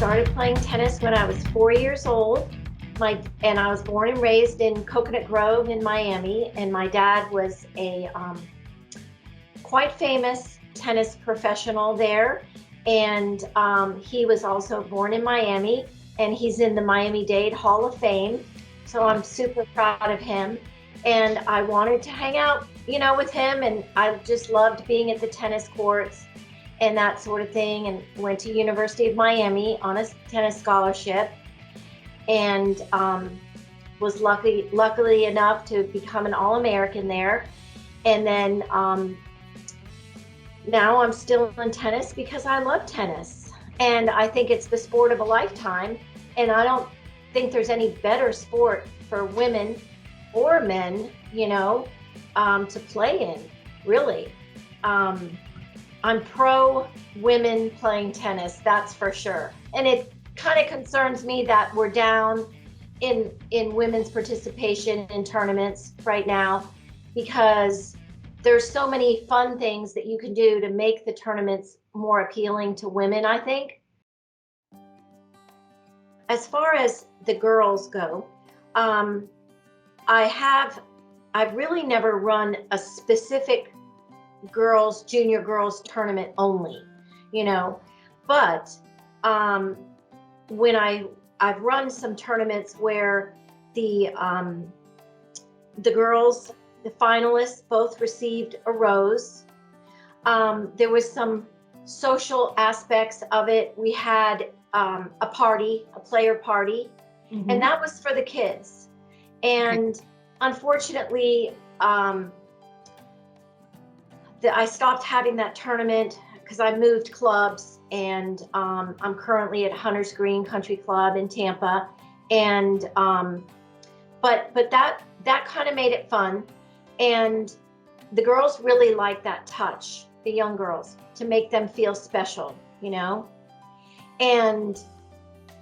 started playing tennis when I was 4 years old. And I was born and raised in Coconut Grove in Miami, and my dad was a quite famous tennis professional there. And he was also born in Miami, and he's in the Miami-Dade Hall of Fame. So I'm super proud of him. And I wanted to hang out, with him, and I just loved being at the tennis courts and that sort of thing, and went to University of Miami on a tennis scholarship, and was luckily enough to become an All-American there. And then now I'm still in tennis because I love tennis, and I think it's the sport of a lifetime, and I don't think there's any better sport for women or men, to play in, really. I'm pro women playing tennis, that's for sure. And it kind of concerns me that we're down in women's participation in tournaments right now, because there's so many fun things that you can do to make the tournaments more appealing to women, I think. As far as the girls go, I've really never run a specific junior girls tournament only, but when I've run some tournaments where the girls, the finalists, both received a rose. There was some social aspects of it. We had a player party, mm-hmm. and that was for the kids. And unfortunately, I stopped having that tournament because I moved clubs, and I'm currently at Hunter's Green Country Club in Tampa. And but that kind of made it fun, and the girls really like that touch, the young girls, to make them feel special, and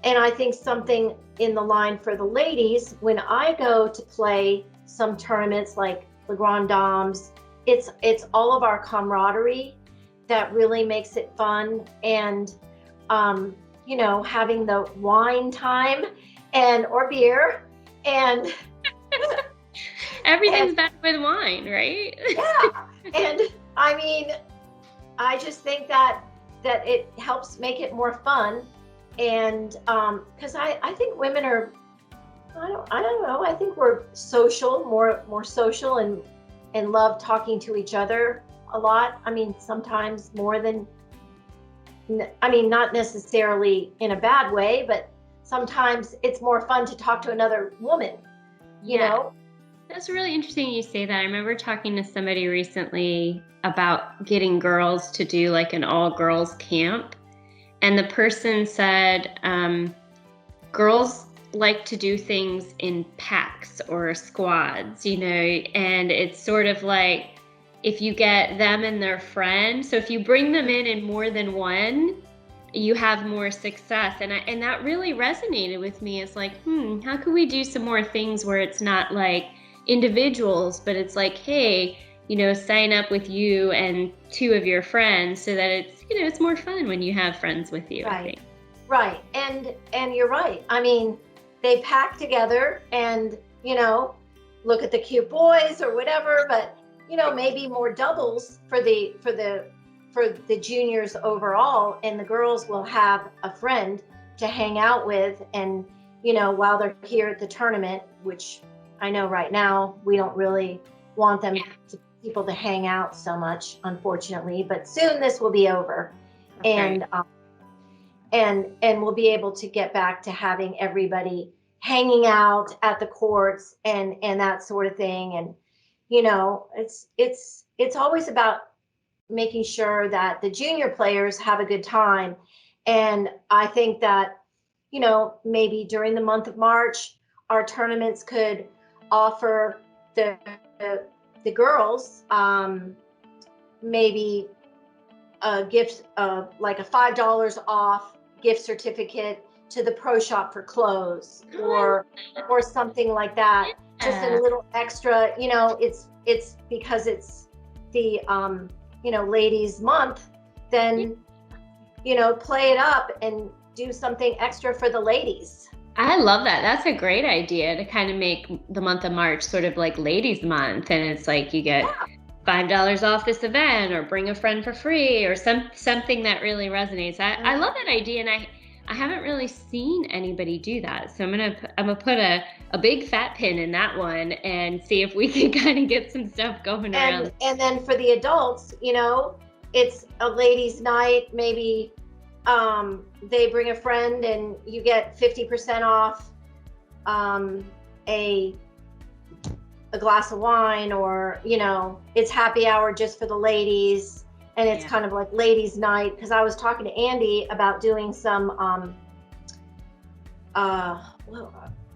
I think something in the line for the ladies, when I go to play some tournaments like the Grand Dames, it's all of our camaraderie that really makes it fun. And having the wine time or beer, and everything's better with wine, right? Yeah. And I mean, I just think that it helps make it more fun. And because I think women are, I don't know, I think we're social, more social, and love talking to each other a lot. I mean, sometimes more than, not necessarily in a bad way, but sometimes it's more fun to talk to another woman, you know? That's really interesting you say that. I remember talking to somebody recently about getting girls to do like an all-girls camp. And the person said, girls like to do things in packs or squads, and it's sort of like if you get them and their friend. So if you bring them in more than one, you have more success. And that really resonated with me. It's like, how can we do some more things where it's not like individuals, but it's like, hey, sign up with you and two of your friends, so that it's, it's more fun when you have friends with you. Right. I think. Right. And you're right. I mean, they pack together and, look at the cute boys or whatever, but, maybe more doubles for the juniors overall, and the girls will have a friend to hang out with. And, while they're here at the tournament, which I know right now we don't really want people to hang out so much, unfortunately, but soon this will be over. Okay. And we'll be able to get back to having everybody hanging out at the courts and that sort of thing. And, it's always about making sure that the junior players have a good time. And I think that, maybe during the month of March, our tournaments could offer the girls maybe a gift, like a $5 off gift certificate to the pro shop for clothes, or something like that. Just a little extra, it's because it's the ladies month, then play it up and do something extra for the ladies. I love that. That's a great idea to kind of make the month of March sort of like ladies month. And it's like you get $5 off this event or bring a friend for free or something that really resonates. I love that idea. And I haven't really seen anybody do that. So I'm gonna put a big fat pin in that one and see if we can kind of get some stuff going around. And then for the adults, it's a ladies' night, maybe they bring a friend and you get 50% off a glass of wine, or it's happy hour just for the ladies, and it's kind of like ladies' night. Because I was talking to Andy about doing some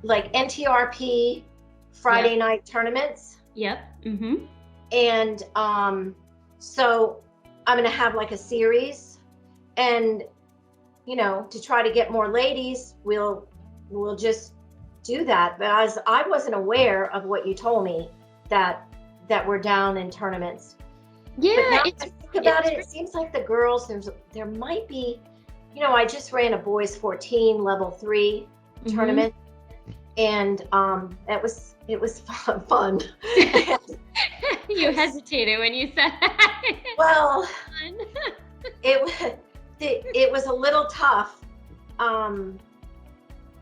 like NTRP Friday night tournaments. Yep. Mm-hmm. And so I'm gonna have like a series, and to try to get more ladies, we'll just do that. But as I wasn't aware of what you told me, that we're down in tournaments. Yeah, but now I think about it, it seems like the girls, there might be, I just ran a boys 14 level 3 tournament, and it was fun. You hesitated when you said that. Well, it was a little tough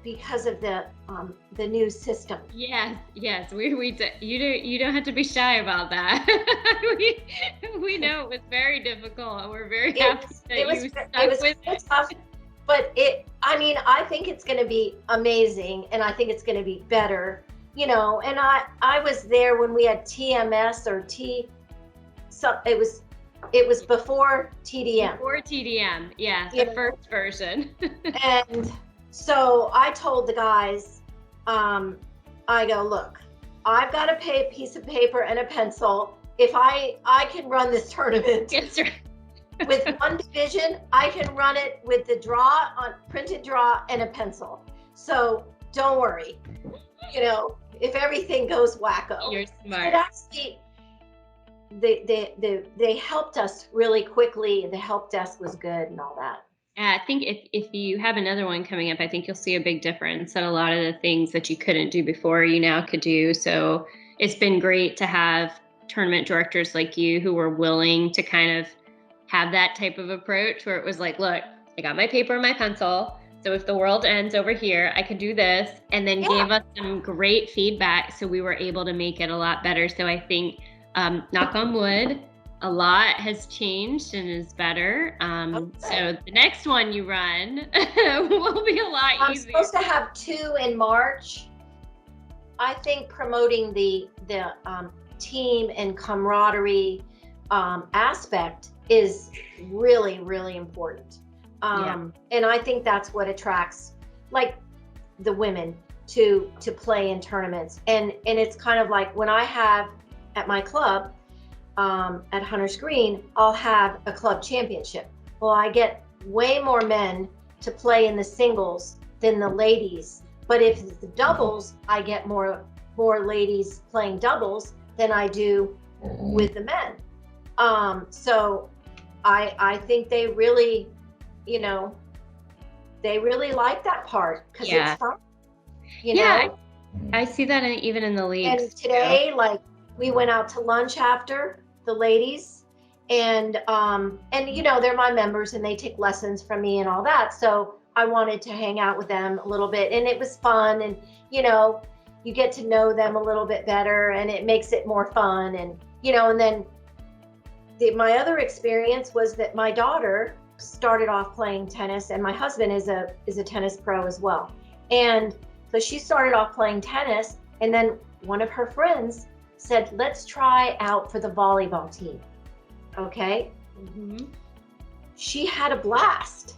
because of the new system. Yes. You don't have to be shy about that. we know it was very difficult, and we're very happy that you stuck with it. Tough, but I think it's going to be amazing, and I think it's going to be better. And I was there when we had TMS or it was before TDM. Before TDM, the first version. And so I told the guys, I go, look, I've got a piece of paper and a pencil. If I can run this tournament with one division, I can run it with the printed draw and a pencil. So don't worry, if everything goes wacko. You're smart. But actually, they helped us really quickly. The help desk was good and all that. I think if you have another one coming up, I think you'll see a big difference, and a lot of the things that you couldn't do before, you now could do. So it's been great to have tournament directors like you who were willing to kind of have that type of approach, where it was like, look, I got my paper and my pencil. So if the world ends over here, I could do this, and then gave us some great feedback. So we were able to make it a lot better. So I think, knock on wood, a lot has changed and is better. So the next one you run will be a lot easier. I'm supposed to have 2 in March. I think promoting the team and camaraderie aspect is really, really important. And I think that's what attracts like the women to play in tournaments. And it's kind of like when I have at my club, at Hunter's Green, I'll have a club championship. Well, I get way more men to play in the singles than the ladies. But if it's the doubles, I get more ladies playing doubles than I do with the men. So I think they really, they really like that part because it's fun. I see that even in the leagues. And today, like, we went out to lunch after, the ladies, and they're my members and they take lessons from me and all that. So I wanted to hang out with them a little bit, and it was fun, and you get to know them a little bit better, and it makes it more fun. And and then my other experience was that my daughter started off playing tennis, and my husband is a tennis pro as well. And so she started off playing tennis, and then one of her friends said, let's try out for the volleyball team. Okay. Mm-hmm. She had a blast,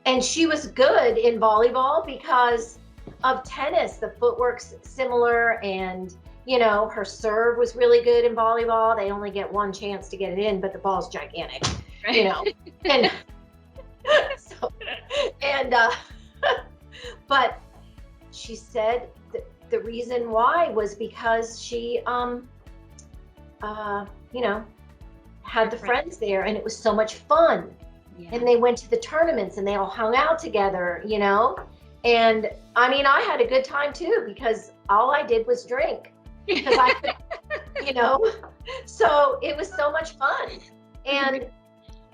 and she was good in volleyball because of tennis. The footwork's similar, and her serve was really good in volleyball. They only get one chance to get it in, but the ball's gigantic, and so, but she said the reason why was because she had the friends there, and it was so much fun. and they went to the tournaments and they all hung out together, And I mean, I had a good time too, because all I did was drink because I could, so it was so much fun. And,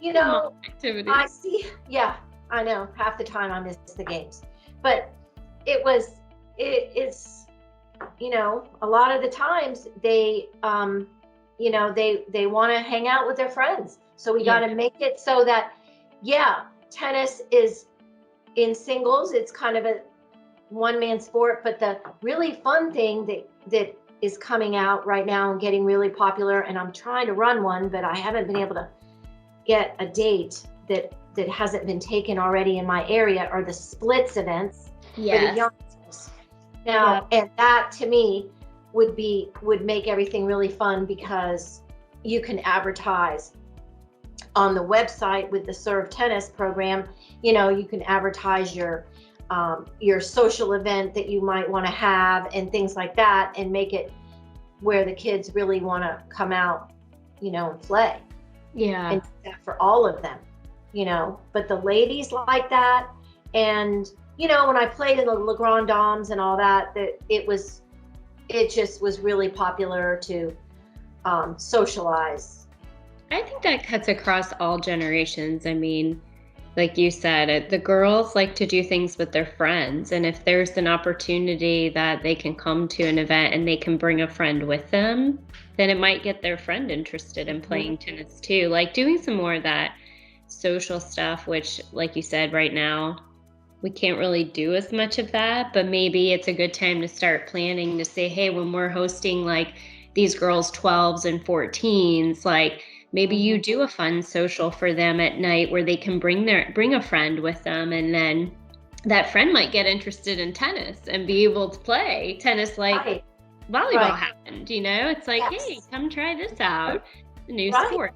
I see, yeah, I know half the time I miss the games, but it's, a lot of the times they, they want to hang out with their friends. So we got to make it so that, tennis is in singles. It's kind of a one-man sport, but the really fun thing that is coming out right now and getting really popular, and I'm trying to run one, but I haven't been able to get a date that hasn't been taken already in my area, are the splits events for the youngsters. Now, and that to me would make everything really fun, because you can advertise on the website with the Serve Tennis program. You can advertise your social event that you might want to have and things like that, and make it where the kids really want to come out, and play. Yeah. And that for all of them, but the ladies like that. And, when I played in the Le Grand Dames and all that, it just was really popular to socialize. I think that cuts across all generations. I mean, like you said, the girls like to do things with their friends. And if there's an opportunity that they can come to an event and they can bring a friend with them, then it might get their friend interested in playing tennis too. Like doing some more of that social stuff, which, like you said, right now, we can't really do as much of that. But maybe it's a good time to start planning to say, hey, when we're hosting like these girls 12s and 14s, like, maybe you do a fun social for them at night where they can bring a friend with them, and then that friend might get interested in tennis and be able to play tennis like volleyball happened. It's like, hey, come try this out. A new sport.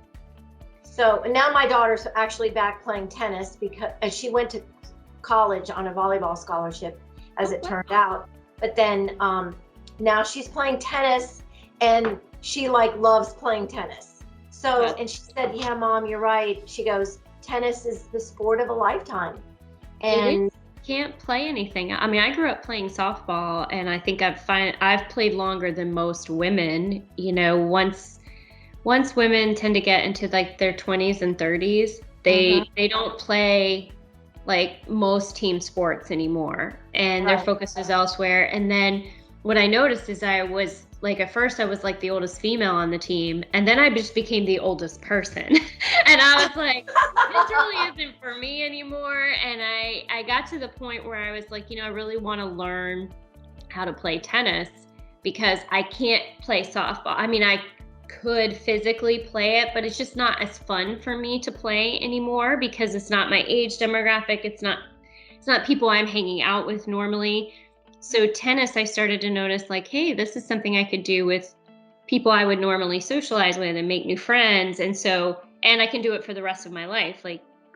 So now my daughter's actually back playing tennis because she went to college on a volleyball scholarship, as it turned out. But then now she's playing tennis, and she loves playing tennis. So, and she said, yeah, Mom, you're right. She goes, tennis is the sport of a lifetime. And can't play anything. I mean, I grew up playing softball, and I think I've played longer than most women. Once women tend to get into like their 20s and 30s, they don't play like most team sports anymore, and their focus is elsewhere. And then what I noticed is I was like, at first I was like the oldest female on the team, and then I just became the oldest person. And I was like, this really isn't for me anymore. And I got to the point where I was like, I really want to learn how to play tennis, because I can't play softball. I mean, I could physically play it, but it's just not as fun for me to play anymore, because it's not my age demographic. It's not people I'm hanging out with normally. So tennis, I started to notice like, hey, this is something I could do with people I would normally socialize with and make new friends. And I can do it for the rest of my life.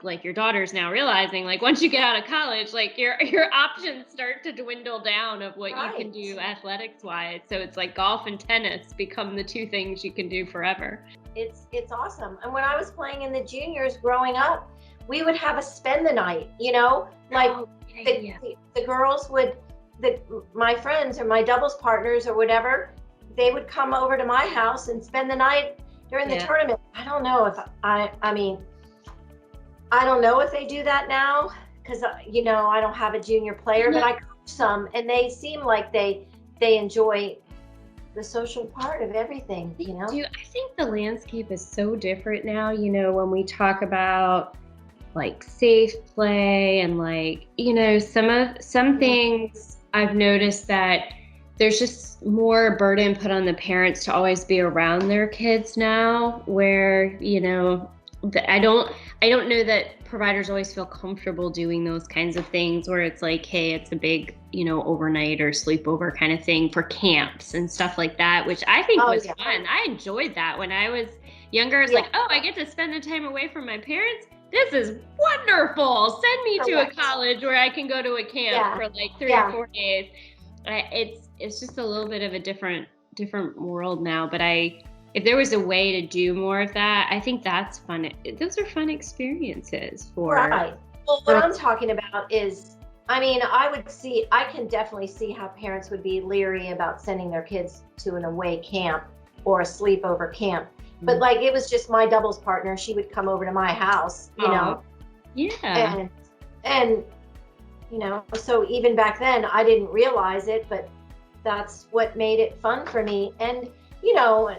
Like your daughter's now realizing, like, once you get out of college, like your options start to dwindle down of what you can do athletics wise. So it's like golf and tennis become the two things you can do forever. It's awesome. And when I was playing in the juniors growing up, we would have a spend the night, the girls would, my friends or my doubles partners or whatever, they would come over to my house and spend the night during the tournament. I don't know if I don't know if they do that now, because I don't have a junior player, but I coach some, and they seem like they enjoy the social part of everything. I think the landscape is so different now. When we talk about like safe play and like some things. I've noticed that there's just more burden put on the parents to always be around their kids now, where, I don't know that providers always feel comfortable doing those kinds of things where it's like, hey, it's a big, overnight or sleepover kind of thing for camps and stuff like that, which I think was fun. I enjoyed that when I was younger. I was like, oh, I get to spend the time away from my parents. This is wonderful. Send me to a college where I can go to a camp for like 3 or 4 days. It's just a little bit of a different world now, but I if there was a way to do more of that, I think that's fun. Those are fun experiences for. Right. Well, what I'm talking about is, I mean, I can definitely see how parents would be leery about sending their kids to an away camp or a sleepover camp. But like, it was just my doubles partner. She would come over to my house, you know. Yeah. And you know, so even back then I didn't realize it, but that's what made it fun for me. And, you know,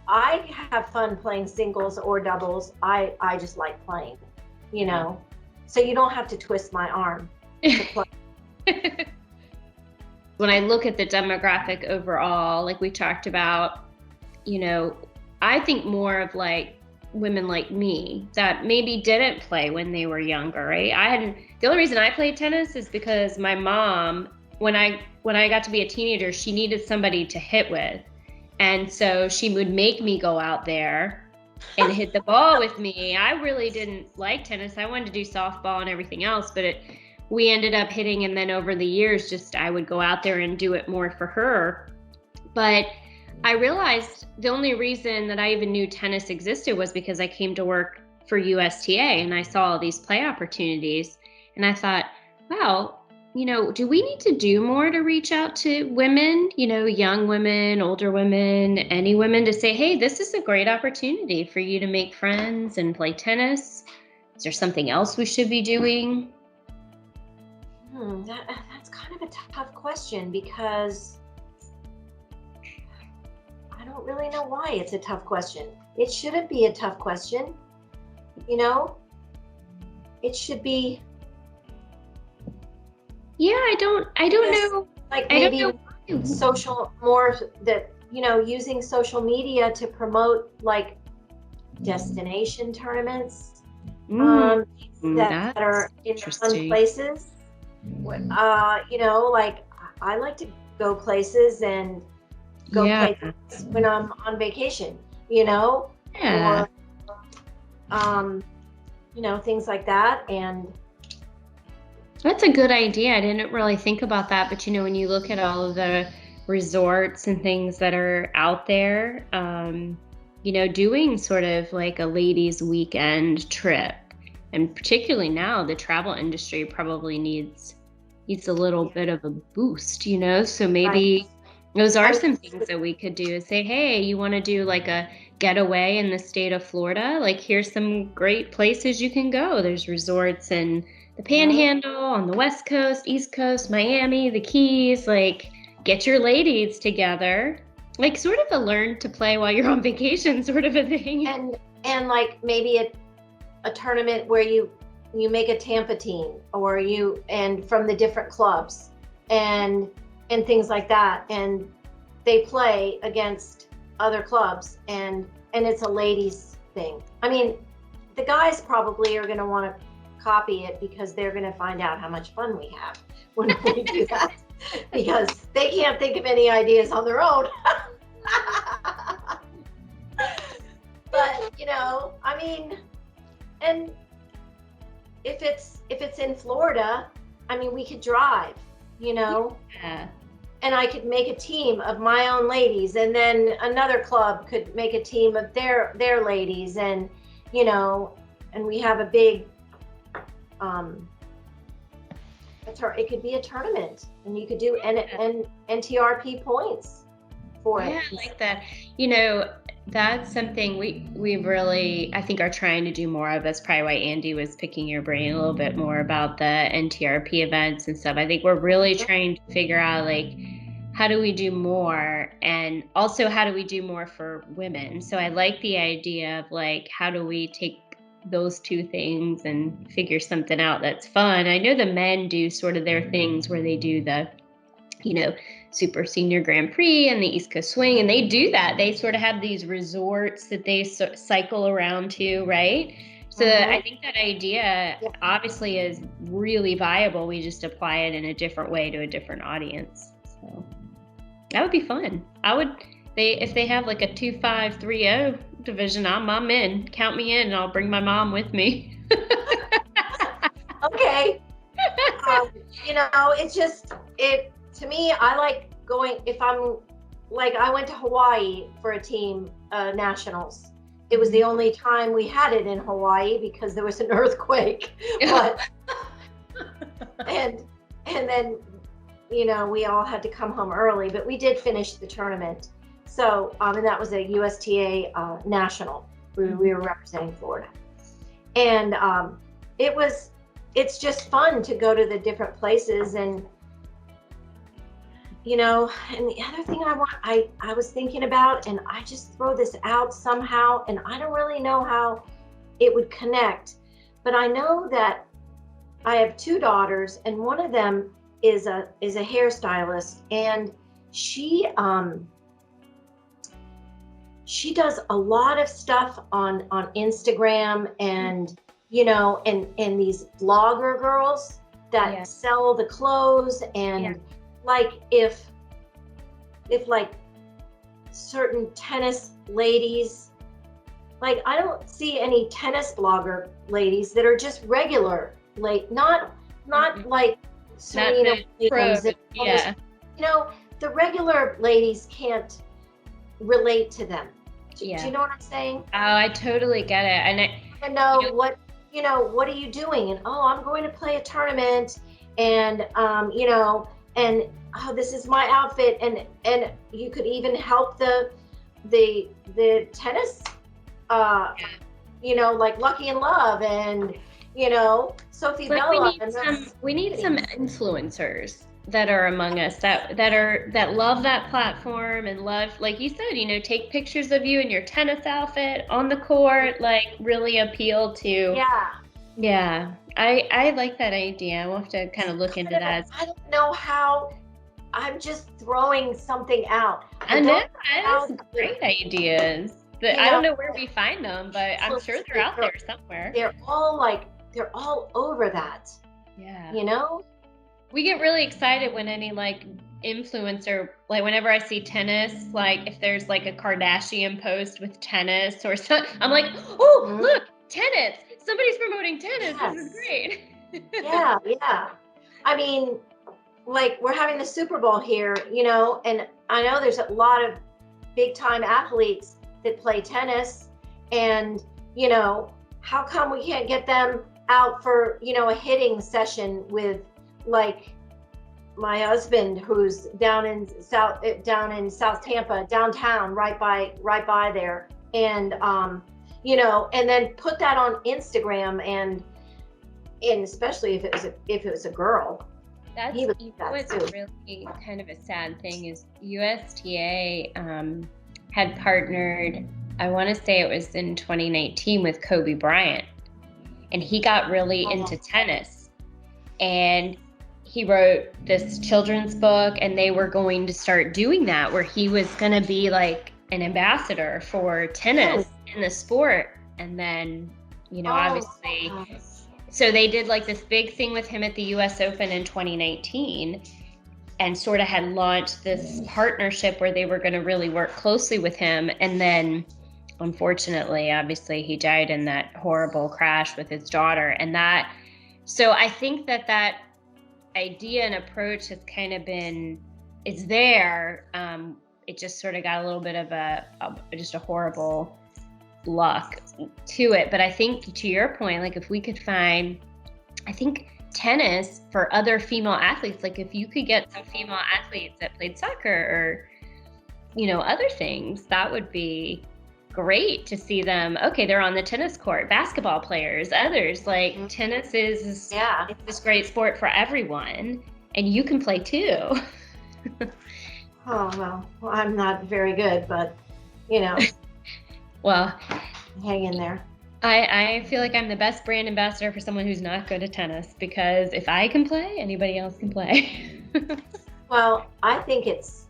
I have fun playing singles or doubles. I just like playing, you know, so you don't have to twist my arm to play. When I look at the demographic overall, like we talked about, you know, I think more of like women like me that maybe didn't play when they were younger, right? The only reason I played tennis is because my mom, when I got to be a teenager, she needed somebody to hit with. And so she would make me go out there and hit the ball with me. I really didn't like tennis. I wanted to do softball and everything else, but we ended up hitting. And then over the years, just I would go out there and do it more for her. But I realized the only reason that I even knew tennis existed was because I came to work for USTA and I saw all these play opportunities. And I thought, wow, you know, do we need to do more to reach out to women, you know, young women, older women, any women, to say, hey, this is a great opportunity for you to make friends and play tennis? Is there something else we should be doing? That's kind of a tough question, because I don't really know why it's a tough question. It shouldn't be a tough question, you know? It should be. Yeah, I don't know. Like maybe using social media to promote like destination tournaments that are in fun places. You know, like I like to go places and go play when I'm on vacation, you know? Yeah. Or, you know, things like that. And that's a good idea. I didn't really think about that, but you know, when you look at all of the resorts and things that are out there, you know, doing sort of like a ladies' weekend trip, and particularly now, the travel industry probably needs a little bit of a boost, you know. So maybe those are some things that we could do. Is say, hey, you want to do like a getaway in the state of Florida? Like, here's some great places you can go. There's resorts in the Panhandle, on the West Coast, East Coast, Miami, the Keys. Like, get your ladies together, like sort of a learn to play while you're on vacation sort of a thing. And like maybe a tournament where you make a Tampa team, or and from the different clubs and things like that, and they play against other clubs, and it's a ladies thing. I mean, the guys probably are going to want to copy it because they're going to find out how much fun we have when we do that, because they can't think of any ideas on their own. But you know, I mean, and if it's in Florida, I mean, we could drive, you know. Yeah. And I could make a team of my own ladies, and then another club could make a team of their ladies, and you know, and we have a big it could be a tournament, and you could do NTRP points for it. Yeah, I like that. You know, that's something we really, I think, are trying to do more of. That's probably why Andy was picking your brain a little bit more about the NTRP events and stuff. I think we're really trying to figure out, like, how do we do more, and also how do we do more for women? So I like the idea of like, how do we take those two things and figure something out that's fun. I know the men do sort of their things where they do the, you know, Super Senior Grand Prix and the East Coast Swing, and they do that. They sort of have these resorts that they cycle around to, right? So I think that idea obviously is really viable. We just apply it in a different way to a different audience. So that would be fun. If they have like a 2-5-3-0 division, I'm in. Count me in, and I'll bring my mom with me. Okay. You know, to me, I like going, if I'm like I went to Hawaii for a team nationals. It was the only time we had it in Hawaii because there was an earthquake. But and then, you know, we all had to come home early, but we did finish the tournament. So and that was a USTA national. We were representing Florida, and it's just fun to go to the different places. And you know, and the other thing I was thinking about, and I just throw this out somehow, and I don't really know how it would connect, but I know that I have two daughters, and one of them is a hairstylist, and she does a lot of stuff on Instagram, and you know, and these blogger girls that sell the clothes, and like if like certain tennis ladies, like I don't see any tennis blogger ladies that are just regular not like Serena Williams. You know, the regular ladies can't relate to them. Do you know what I'm saying? Oh, I totally get it. And I know what are you doing? And I'm going to play a tournament, and you know, and this is my outfit, and you could even help the tennis you know, like Lucky in Love, and you know, Sophie Bella. We need some influencers that are among us that love that platform and love, like you said, you know, take pictures of you in your tennis outfit on the court, like really appeal to. I like that idea. We'll have to kind of look into that. I don't know how. I'm just throwing something out. I know, that's great ideas. But I don't know where we find them, but I'm sure they're out there somewhere. They're all over that. Yeah. You know? We get really excited when any like influencer, like whenever I see tennis, like if there's like a Kardashian post with tennis or something, I'm like, oh, look, tennis. Somebody's promoting tennis. Yes. This is great. Yeah. I mean, like we're having the Super Bowl here, you know, and I know there's a lot of big time athletes that play tennis, and you know, how come we can't get them out for, you know, a hitting session with like my husband, who's down in South Tampa, downtown, right by there, and you know, and then put that on Instagram, and especially if it was a girl. That's what's really kind of a sad thing is USTA had partnered, I want to say it was in 2019, with Kobe Bryant, and he got really into tennis, and he wrote this children's book, and they were going to start doing that where he was going to be like an ambassador for tennis in the sport. And then, you know, obviously, so they did like this big thing with him at the US Open in 2019 and sort of had launched this partnership where they were going to really work closely with him. And then unfortunately, obviously he died in that horrible crash with his daughter. And so I think that idea and approach has kind of it's there. It just sort of got a little bit of just a horrible luck to it. But I think to your point, like if we could find, I think tennis for other female athletes, like if you could get some female athletes that played soccer or, you know, other things, that would be great to see them. Okay, they're on the tennis court, basketball players, others, like tennis is it's this great sport for everyone, and you can play too. well, I'm not very good, but you know. Well, hang in there. I feel like I'm the best brand ambassador for someone who's not good at tennis, because if I can play, anybody else can play. Well, I think it's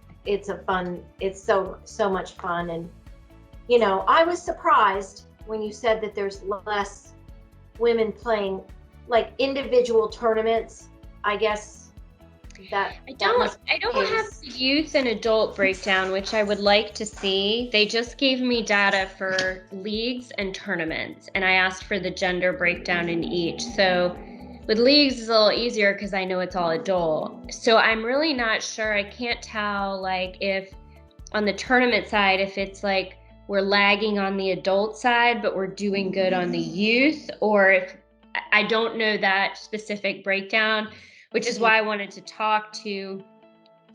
so much fun. And you know, I was surprised when you said that there's less women playing like individual tournaments. I guess I don't have the youth and adult breakdown, which I would like to see. They just gave me data for leagues and tournaments, and I asked for the gender breakdown in each. So with leagues it's a little easier because I know it's all adult. So I'm really not sure. I can't tell like if on the tournament side, if it's like we're lagging on the adult side, but we're doing good on the youth, or if I don't know that specific breakdown, which is why I wanted to talk to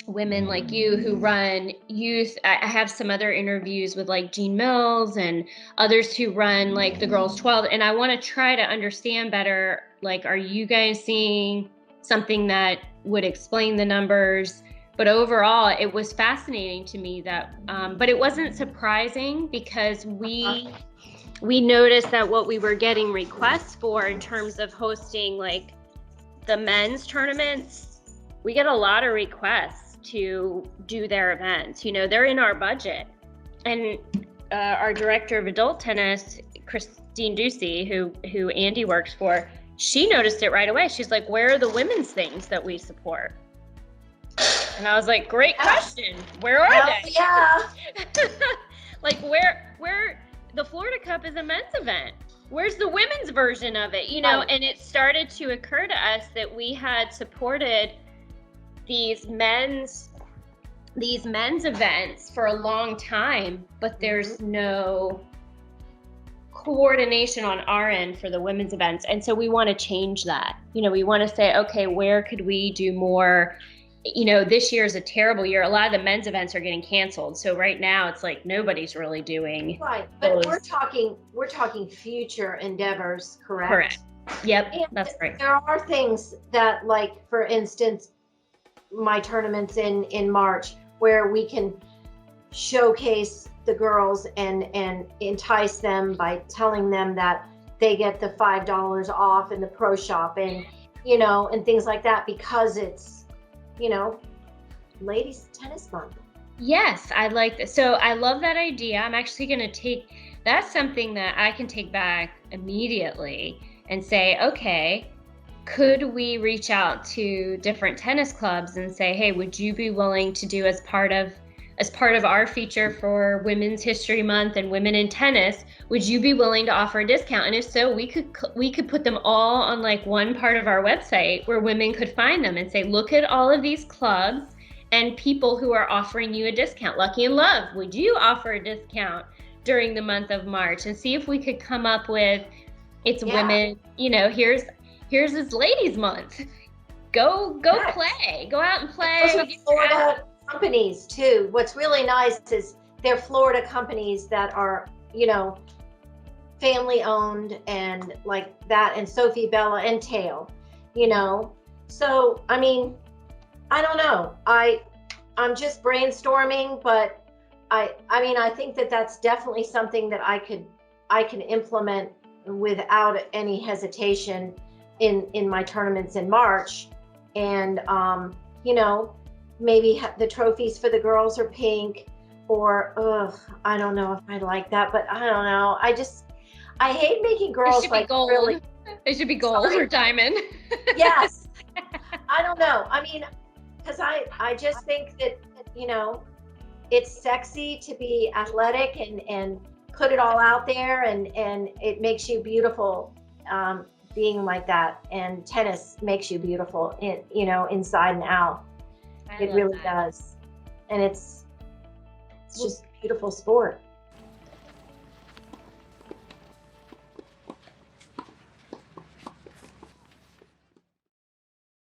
women like you who run youth. I have some other interviews with like Jean Mills and others who run like the Girls 12. And I want to try to understand better, like, are you guys seeing something that would explain the numbers? But overall, it was fascinating to me that, but it wasn't surprising because we noticed that what we were getting requests for in terms of hosting like the men's tournaments, we get a lot of requests to do their events. You know, they're in our budget. And our director of adult tennis, Christine Ducey, who Andy works for, she noticed it right away. She's like, where are the women's things that we support? And I was like, great question. Where are they? Yeah. Like where the Florida Cup is a men's event. Where's the women's version of it? You know, and it started to occur to us that we had supported these men's events for a long time, but there's no coordination on our end for the women's events. And so we want to change that. You know, we want to say, okay, where could we do more? You know, this year is a terrible year. A lot of the men's events are getting canceled. So right now it's like nobody's really doing. Right. But we're talking future endeavors, correct? Correct. Yep. And that's right. There are things that, like, for instance, my tournaments in March, where we can showcase the girls and entice them by telling them that they get the $5 off in the pro shop, and you know, and things like that, because it's, you know, ladies tennis month. Yes, I like that. So I love that idea. I'm actually going to take, that's something that I can take back immediately and say, okay, could we reach out to different tennis clubs and say, hey, would you be willing to do as part of our feature for Women's History Month and Women in Tennis, would you be willing to offer a discount? And if so, we could put them all on like one part of our website where women could find them and say, look at all of these clubs and people who are offering you a discount. Lucky in Love, would you offer a discount during the month of March? And see if we could come up with, it's women, you know, here's this ladies month. Go yes. Play. Go out and play. Those are Florida companies too. What's really nice is they're Florida companies that are, you know, family owned and like that, and Sophie, Bella, and Tail, you know. So I mean, I don't know. I'm just brainstorming, but I mean, I think that that's definitely something that I can implement without any hesitation in my tournaments in March. And you know, maybe the trophies for the girls are pink, or I don't know if I like that, but I don't know. I hate making girls like gold. Really. It should be gold or diamond. Yes. I don't know. I mean, because I just think that, you know, it's sexy to be athletic and put it all out there, and it makes you beautiful. Being like that, and tennis makes you beautiful, you know, inside and out. It really does, and it's just a beautiful sport.